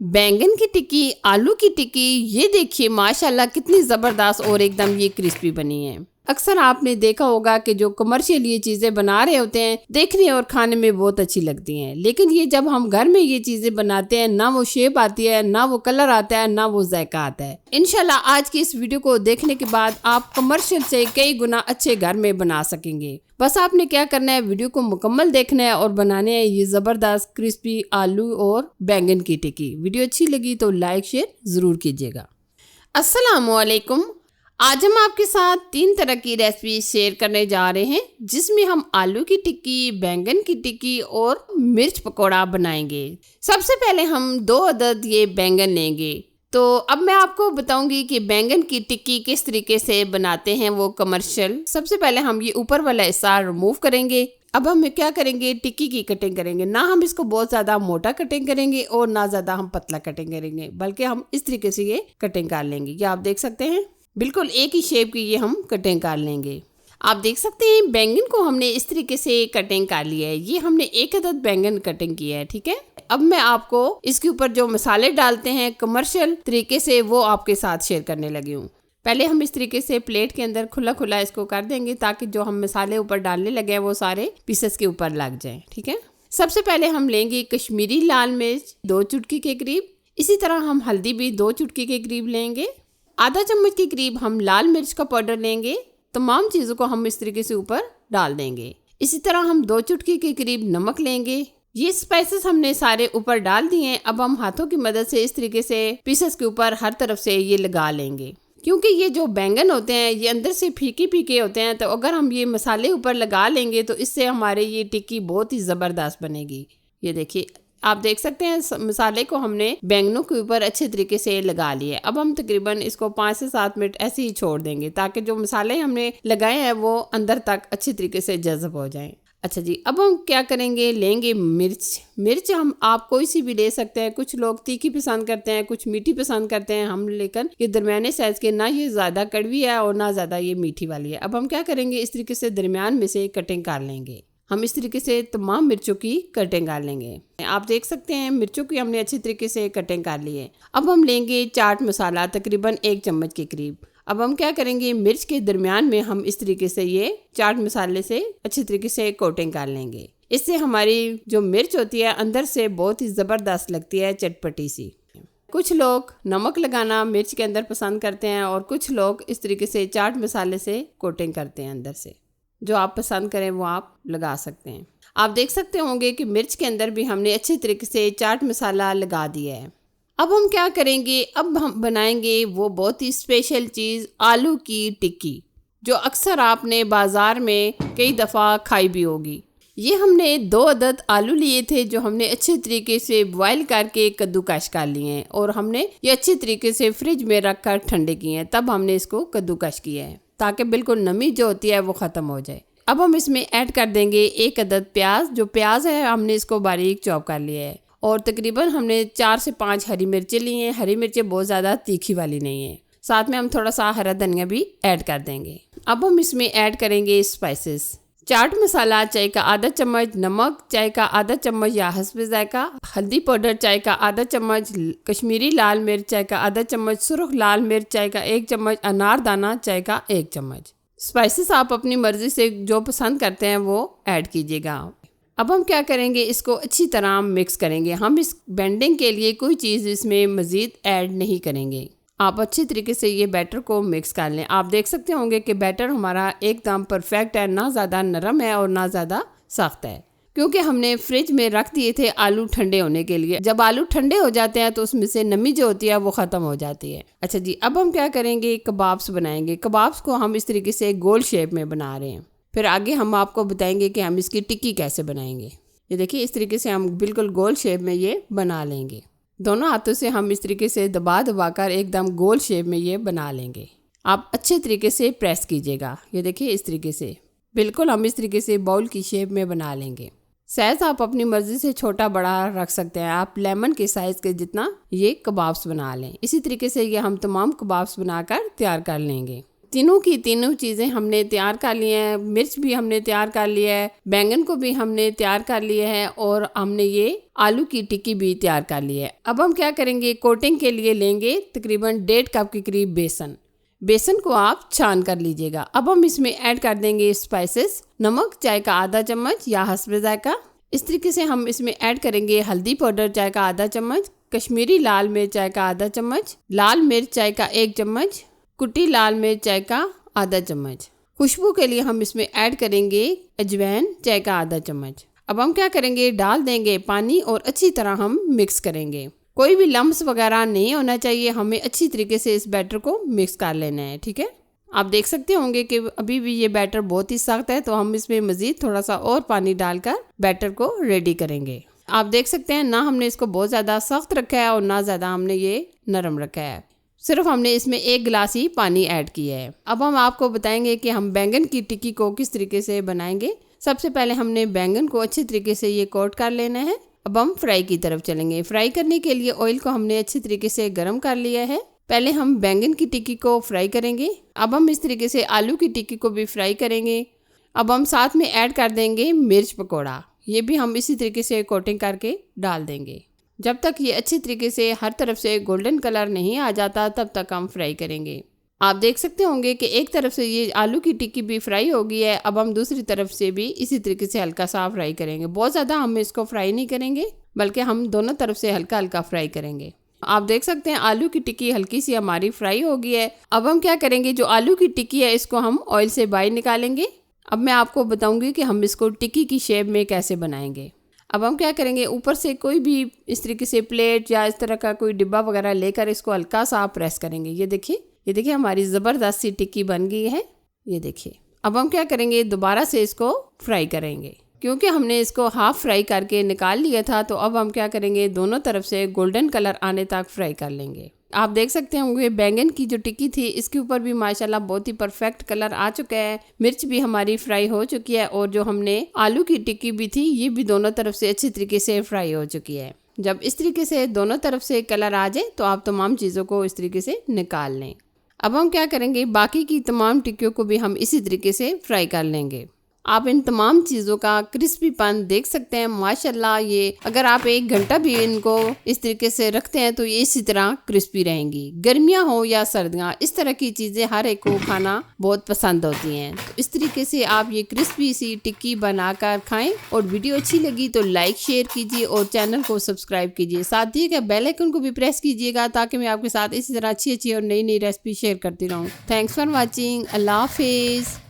बैंगन की टिक्की, आलू की टिक्की, ये देखिए माशाल्लाह कितनी ज़बरदस्त और एकदम ये क्रिस्पी बनी है। अक्सर आपने देखा होगा कि जो कमर्शियल ये चीज़ें बना रहे होते हैं, देखने और खाने में बहुत अच्छी लगती हैं, लेकिन ये जब हम घर में ये चीज़ें बनाते हैं, ना वो शेप आती है, ना वो कलर आता है, ना वो जायका आता है। इंशाल्लाह आज की इस वीडियो को देखने के बाद आप कमर्शियल से कई गुना अच्छे घर में बना सकेंगे। बस आपने क्या करना है, वीडियो को मुकम्मल देखना है और बनाने है ये ज़बरदस्त क्रिस्पी आलू और बैंगन की टिक्की। वीडियो अच्छी लगी तो लाइक शेयर ज़रूर कीजिएगा। अस्सलामुअलैकुम। आज हम आपके साथ 3 तरह की रेसिपी शेयर करने जा रहे हैं, जिसमें हम आलू की टिक्की, बैंगन की टिक्की और मिर्च पकौड़ा बनाएंगे। सबसे पहले हम 2 अदद ये बैंगन लेंगे। तो अब मैं आपको बताऊंगी कि बैंगन की टिक्की किस तरीके से बनाते हैं वो कमर्शियल। सबसे पहले हम ये ऊपर वाला हिस्सा रिमूव करेंगे। अब हम क्या करेंगे, टिक्की की कटिंग करेंगे। ना हम इसको बहुत ज़्यादा मोटा कटिंग करेंगे और ना ज़्यादा हम पतला कटिंग करेंगे, बल्कि हम इस तरीके से ये कटिंग कर लेंगे। ये आप देख सकते हैं, बिल्कुल एक ही शेप की ये हम कटिंग कर लेंगे। आप देख सकते हैं बैंगन को हमने इस तरीके से कटिंग कर लिया है। ये हमने 1 अदद बैंगन कटिंग किया है, ठीक है। अब मैं आपको इसके ऊपर जो मसाले डालते हैं कमर्शियल तरीके से, वो आपके साथ शेयर करने लगी हूँ। पहले हम इस तरीके से प्लेट के अंदर खुला खुला इसको कर देंगे, ताकि जो हम मसाले ऊपर डालने लगे हैं वो सारे पीसेस के ऊपर लग जाएं, ठीक है। सबसे पहले हम लेंगे कश्मीरी लाल मिर्च 2 चुटकी के करीब। इसी तरह हम हल्दी भी 2 चुटकी के करीब लेंगे। आधा चम्मच के करीब हम लाल मिर्च का पाउडर लेंगे। तमाम चीज़ों को हम इस तरीके से ऊपर डाल देंगे। इसी तरह हम 2 चुटकी के करीब नमक लेंगे। ये स्पाइसेस हमने सारे ऊपर डाल दिए हैं। अब हम हाथों की मदद से इस तरीके से पीसेस के ऊपर हर तरफ से ये लगा लेंगे, क्योंकि ये जो बैंगन होते हैं ये अंदर से फीके फीके होते हैं। तो अगर हम ये मसाले ऊपर लगा लेंगे तो इससे हमारे ये टिक्की बहुत ही ज़बरदस्त बनेगी। ये देखिए, आप देख सकते हैं मसाले को हमने बैंगनों के ऊपर अच्छे तरीके से लगा लिए। अब हम तकरीबन इसको 5 से 7 मिनट ऐसे ही छोड़ देंगे, ताकि जो मसाले हमने लगाए हैं वो अंदर तक अच्छी तरीके से जज़ब हो जाएं। अच्छा जी, अब हम क्या करेंगे, लेंगे मिर्च हम आप कोई सी भी ले सकते हैं। कुछ लोग तीखी पसंद करते हैं, कुछ मीठी पसंद करते हैं। हम लेकिन ये दरमियाने साइज़ के, ना ये ज़्यादा कड़वी है और ना ज़्यादा ये मीठी वाली है। अब हम क्या करेंगे, इस तरीके से दरमियान में से कटिंग कर लेंगे। हम इस तरीके से तमाम मिर्चों की कटिंग कर लेंगे। आप देख सकते हैं मिर्चों की हमने अच्छी तरीके से कटिंग कर ली है। अब हम लेंगे चाट मसाला तकरीबन 1 चम्मच के करीब। अब हम क्या करेंगे, मिर्च के दरमियान में हम इस तरीके से ये चाट मसाले से अच्छी तरीके से कोटिंग कर लेंगे। इससे हमारी जो मिर्च होती है अंदर से बहुत ही ज़बरदस्त लगती है, चटपटी सी। कुछ लोग नमक लगाना मिर्च के अंदर पसंद करते हैं और कुछ लोग इस तरीके से चाट मसाले से कोटिंग करते हैं अंदर से। जो आप पसंद करें वो आप लगा सकते हैं। आप देख सकते होंगे कि मिर्च के अंदर भी हमने अच्छे तरीके से चाट मसाला लगा दिया है। अब हम क्या करेंगे, अब हम बनाएंगे वो बहुत ही स्पेशल चीज़, आलू की टिक्की, जो अक्सर आपने बाज़ार में कई दफ़ा खाई भी होगी। ये हमने 2 अदद आलू लिए थे, जो हमने अच्छे तरीके से बॉयल करके कद्दूकश कर लिए हैं और हमने ये अच्छे तरीके से फ्रिज में रख कर ठंडे किए हैं। तब हमने इसको कद्दूकश किया है, ताकि बिल्कुल नमी जो होती है वो ख़त्म हो जाए। अब हम इसमें ऐड कर देंगे 1 अदद प्याज। जो प्याज है हमने इसको बारीक चॉप कर लिया है और तकरीबन हमने 4 से 5 हरी मिर्चें ली हैं। हरी मिर्चें बहुत ज़्यादा तीखी वाली नहीं है। साथ में हम थोड़ा सा हरा धनिया भी ऐड कर देंगे। अब हम इसमें ऐड करेंगे स्पाइसेस। चाट मसाला चाय का आधा चम्मच, नमक चाय का आधा चम्मच या हस्बे जायका, हल्दी पाउडर चाय का आधा चम्मच, कश्मीरी लाल मिर्च चाय का आधा चम्मच, सुर्ख लाल मिर्च चाय का 1 चम्मच, अनारदाना चाय का 1 चम्मच। स्पाइसेस आप अपनी मर्जी से जो पसंद करते हैं वो ऐड कीजिएगा। अब हम क्या करेंगे, इसको अच्छी तरह मिक्स करेंगे। हम इस बेंडिंग के लिए कोई चीज़ इसमें मज़ीद ऐड नहीं करेंगे। आप अच्छी तरीके से ये बैटर को मिक्स कर लें। आप देख सकते होंगे कि बैटर हमारा एकदम परफेक्ट है, ना ज़्यादा नरम है और ना ज़्यादा सख्त है, क्योंकि हमने फ्रिज में रख दिए थे आलू ठंडे होने के लिए। जब आलू ठंडे हो जाते हैं तो उसमें से नमी जो होती है वो ख़त्म हो जाती है। अच्छा जी, अब हम क्या करेंगे, कबाब्स बनाएंगे। कबाब्स को हम इस तरीके से गोल शेप में बना रहे हैं। फिर आगे हम आपको बताएंगे कि हम इसकी टिक्की कैसे बनाएंगे। ये देखिए, इस तरीके से हम बिल्कुल गोल शेप में ये बना लेंगे। दोनों हाथों से हम इस तरीके से दबा दबा कर एकदम गोल शेप में ये बना लेंगे। आप अच्छे तरीके से प्रेस कीजिएगा। ये देखिए, इस तरीके से बिल्कुल हम इस तरीके से बाउल की शेप में बना लेंगे। साइज़ आप अपनी मर्ज़ी से छोटा बड़ा रख सकते हैं। आप लेमन के साइज़ के जितना ये कबाब्स बना लें। इसी तरीके से ये हम तमाम कबाब्स बनाकर तैयार कर लेंगे। तीनों की तीनों चीज़ें हमने तैयार कर ली हैं। मिर्च भी हमने तैयार कर लिया है, बैंगन को भी हमने तैयार कर लिया है और हमने ये आलू की टिक्की भी तैयार कर ली है। अब हम क्या करेंगे, कोटिंग के लिए लेंगे तकरीबन 1.5 कप के करीब बेसन। बेसन को आप छान कर लीजिएगा। अब हम इसमें ऐड कर देंगे स्पाइसेस, नमक चाय का आधा चम्मच या हस्बे जायका। इस तरीके से हम इसमें ऐड करेंगे हल्दी पाउडर चाय का आधा चम्मच, कश्मीरी लाल मिर्च चाय का आधा चम्मच, लाल मिर्च चाय का 1 चम्मच, कुटी लाल मिर्च चाय का आधा चम्मच। खुशबू के लिए हम इसमें ऐड करेंगे अजवाइन चाय का आधा चम्मच। अब हम क्या करेंगे, डाल देंगे पानी और अच्छी तरह हम मिक्स करेंगे। कोई भी लम्स वगैरह नहीं होना चाहिए, हमें अच्छी तरीके से इस बैटर को मिक्स कर लेना है। ठीक है, आप देख सकते होंगे कि अभी भी ये बैटर बहुत ही सख्त है, तो हम इसमें मज़ीद थोड़ा सा और पानी डालकर बैटर को रेडी करेंगे। आप देख सकते हैं ना, हमने इसको बहुत ज़्यादा सख्त रखा है और ना ज़्यादा हमने ये नरम रखा है, सिर्फ हमने इसमें 1 गिलास ही पानी ऐड किया है। अब हम आपको बताएंगे कि हम बैंगन की टिक्की को किस तरीके से बनाएंगे। सबसे पहले हमने बैंगन को अच्छी तरीके से ये कोट कर लेना है। अब हम फ्राई की तरफ चलेंगे। फ्राई करने के लिए ऑयल को हमने अच्छी तरीके से गर्म कर लिया है। पहले हम बैंगन की टिक्की को फ्राई करेंगे। अब हम इस तरीके से आलू की टिक्की को भी फ्राई करेंगे। अब हम साथ में ऐड कर देंगे मिर्च पकौड़ा, ये भी हम इसी तरीके से कोटिंग करके डाल देंगे। जब तक ये अच्छी तरीके से हर तरफ से गोल्डन कलर नहीं आ जाता तब तक हम फ्राई करेंगे। आप देख सकते होंगे कि एक तरफ से ये आलू की टिक्की भी फ्राई हो गई है। अब हम दूसरी तरफ से भी इसी तरीके से हल्का सा फ्राई करेंगे। बहुत ज़्यादा हम इसको फ्राई नहीं करेंगे, बल्कि हम दोनों तरफ से हल्का हल्का फ्राई करेंगे। आप देख सकते हैं आलू की टिक्की हल्की सी हमारी फ्राई हो गई है। अब हम क्या करेंगे, जो आलू की टिक्की है इसको हम ऑयल से बाहर निकालेंगे। अब मैं आपको बताऊंगी कि हम इसको टिक्की की शेप में कैसे बनाएंगे। अब हम क्या करेंगे, ऊपर से कोई भी इस तरीके से प्लेट या इस तरह का कोई डिब्बा वगैरह लेकर इसको हल्का सा प्रेस करेंगे। ये देखिए हमारी ज़बरदस्त सी टिक्की बन गई है। ये देखिए, अब हम क्या करेंगे, दोबारा से इसको फ्राई करेंगे। क्योंकि हमने इसको हाफ फ्राई करके निकाल लिया था, तो अब हम क्या करेंगे, दोनों तरफ से गोल्डन कलर आने तक फ्राई कर लेंगे। आप देख सकते होंगे बैंगन की जो टिक्की थी इसके ऊपर भी माशाल्लाह बहुत ही परफेक्ट कलर आ चुका है। मिर्च भी हमारी फ्राई हो चुकी है और जो हमने आलू की टिक्की भी थी ये भी दोनों तरफ से अच्छी तरीके से फ्राई हो चुकी है। जब इस तरीके से दोनों तरफ से कलर आ जाए तो आप तमाम चीज़ों को इस तरीके से निकाल लें। अब हम क्या करेंगे, बाकी की तमाम टिक्कियों को भी हम इसी तरीके से फ्राई कर लेंगे। आप इन तमाम चीज़ों का क्रिस्पीपन देख सकते हैं माशाल्लाह। ये अगर आप 1 घंटा भी इनको इस तरीके से रखते हैं तो ये इसी तरह क्रिस्पी रहेंगी। गर्मियां हो या सर्दियां, इस तरह की चीज़ें हर एक को खाना बहुत पसंद होती हैं। तो इस तरीके से आप ये क्रिस्पी सी टिक्की बनाकर खाएं। और वीडियो अच्छी लगी तो लाइक शेयर कीजिए और चैनल को सब्सक्राइब कीजिए। साथ ही बेल आइकन को भी प्रेस कीजिएगा ताकि मैं आपके साथ इसी तरह अच्छी और नई रेसिपी शेयर करती रहूँ। Thanks for watching. अल्लाह हाफिज़।